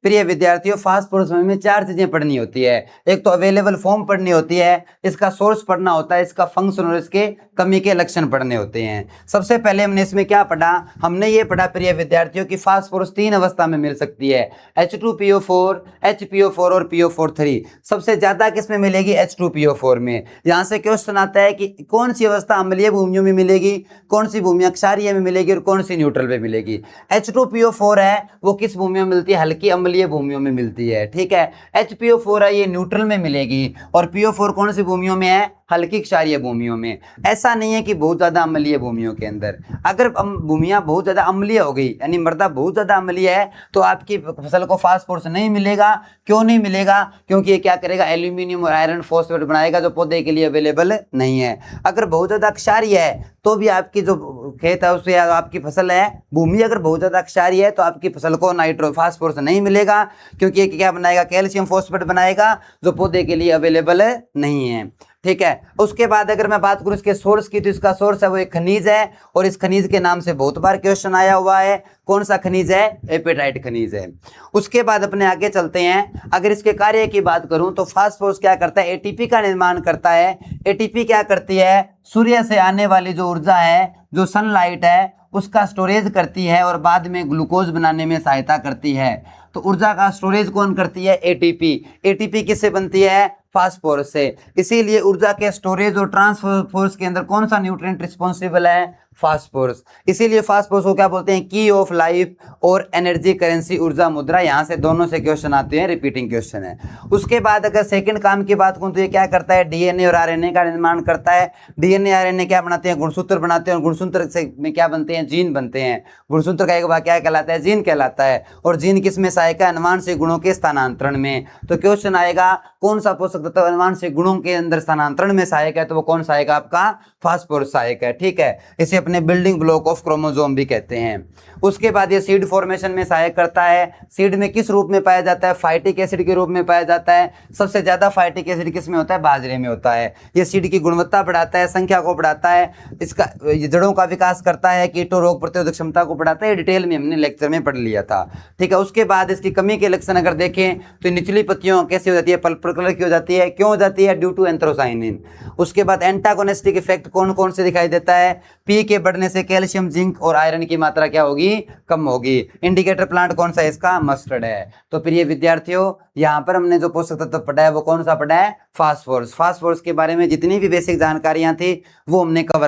प्रिय विद्यार्थियों, फास्फोरस में चार चीजें पढ़नी होती है। एक तो अवेलेबल फॉर्म पढ़नी होती है, इसका सोर्स पढ़ना होता है, इसका फंक्शन और इसके कमी के लक्षण पढ़ने होते हैं। सबसे पहले हमने इसमें क्या पढ़ा, हमने ये पढ़ा प्रिय विद्यार्थियों कि फास्फोरस तीन अवस्था में मिल सकती है, H2PO4, HPO4 और PO4 3। सबसे ज्यादा किस में मिलेगी, H2PO4 में। यहाँ से क्वेश्चन आता है कि कौन सी अवस्था अम्लीय भूमियों में मिलेगी, कौन सी भूमियां क्षारीय में मिलेगी और कौन सी न्यूट्रल में मिलेगी। H2PO4 है वो किस भूमियों में मिलती है, हल्की अम्लीय भूमियों में मिलती है, ठीक है। HPO4 है ये न्यूट्रल में मिलेगी और PO4 कौन सी भूमियों में है, हल्की क्षारीय भूमियों में। ऐसा नहीं है कि बहुत ज्यादा अम्लीय भूमियों के अंदर। अगर भूमियां बहुत ज्यादा अम्लीय हो गई यानी मृदा बहुत ज्यादा अम्लीय है तो आपकी फसल को फास्फोरस नहीं मिलेगा। क्यों नहीं मिलेगा, क्योंकि ये क्या करेगा, एल्यूमिनियम और आयरन फॉस्फेट बनाएगा जो पौधे के लिए अवेलेबल नहीं है। अगर बहुत ज्यादा क्षारीय है तो भी आपकी जो खेत है उससे आपकी फसल है, भूमि अगर बहुत ज्यादा क्षारीय है तो आपकी फसल को नाइट्रो फास्फोरस नहीं मिलेगा, क्योंकि ये क्या बनाएगा, कैल्शियम फॉस्फेट बनाएगा जो पौधे के लिए अवेलेबल नहीं है, ठीक है। उसके बाद अगर मैं बात करूं इसके सोर्स की, तो इसका सोर्स है वो एक खनिज है और इस खनिज के नाम से बहुत बार क्वेश्चन आया हुआ है। कौन सा खनिज है, एपेटाइट खनिज है। उसके बाद अपने आगे चलते हैं। अगर इसके कार्य की बात करूं तो फास्फोरस क्या करता है, एटीपी का निर्माण करता है। एटीपी क्या करती है, सूर्य से आने वाली जो ऊर्जा है, जो सनलाइट है, उसका स्टोरेज करती है और बाद में ग्लूकोज बनाने में सहायता करती है। तो ऊर्जा का स्टोरेज कौन करती है, एटीपी। एटीपी किससे बनती है, फास्फोरस से। इसीलिए ऊर्जा के स्टोरेज और ट्रांसफर के अंदर कौन सा न्यूट्रिएंट रिस्पॉन्सिबल है, फास्फोरस। इसीलिए फास्फोरस को क्या बोलते हैं, की ऑफ लाइफ और एनर्जी करेंसी, ऊर्जा मुद्रा। यहाँ से दोनों से क्वेश्चन आते हैं, रिपीटिंग क्वेश्चन है। उसके बाद अगर सेकंड काम की बात करूं तो ये क्या करता है, डीएनए और आरएनए का निर्माण करता है। डीएनए आरएनए क्या बनाते हैं, गुणसूत्र बनाते हैं और गुणसूत्र से में क्या बनते हैं, जीन बनते हैं। गुणसूत्र का एक भाग क्या कहलाता है, जीन कहलाता है। और जीन किस में सहायक है, अनुवांशिक गुणों के स्थानांतरण में। तो क्वेश्चन आएगा कौन सा पोषक तत्व अनुवांशिक गुणों के अंदर स्थानांतरण में सहायक है, तो वो कौन सा आएगा, आपका फास्फोरस सहायक है, ठीक है। इसे अपने बिल्डिंग ब्लॉक ऑफ क्रोमोसोम भी कहते हैं। उसके बाद ये सीड फॉर्मेशन में सहायक करता है। सीड में किस रूप में पाया जाता है, फाइटिक एसिड के रूप में पाया जाता है। सबसे ज्यादा फाइटिक एसिड किस में होता है, बाजरे में होता है। ये सीड की गुणवत्ता बढ़ाता है, संख्या को बढ़ाता है, इसका जड़ों का विकास करता है, कीटों रोग प्रतिरोधक क्षमता को बढ़ाता है। डिटेल में हमने लेक्चर में पढ़ लिया था, ठीक है। उसके बाद इसकी कमी के लक्षण अगर देखें तो निचली पत्तियों कैसी हो जाती है, पर्पल कलर की हो जाती है। क्यों हो जाती है, ड्यू टू एंथ्रोसाइनिन। उसके बाद एंटागोनिस्टिक इफेक्ट कौन कौन से दिखाई देता है, पी के बढ़ने से कैल्शियम, जिंक और आयरन की मात्रा क्या होगी, कम होगी। इंडिकेटर प्लांट कौन सा है इसका, मस्टर्ड है। तो प्रिय विद्यार्थियों, यहाँ पर हमने जो पोषक तत्व पढ़ा है वो कौन सा पढ़ा है, फास्फोरस। फास्फोरस के बारे में जितनी भी बेसिक जानकारियां थी वो हमने कवर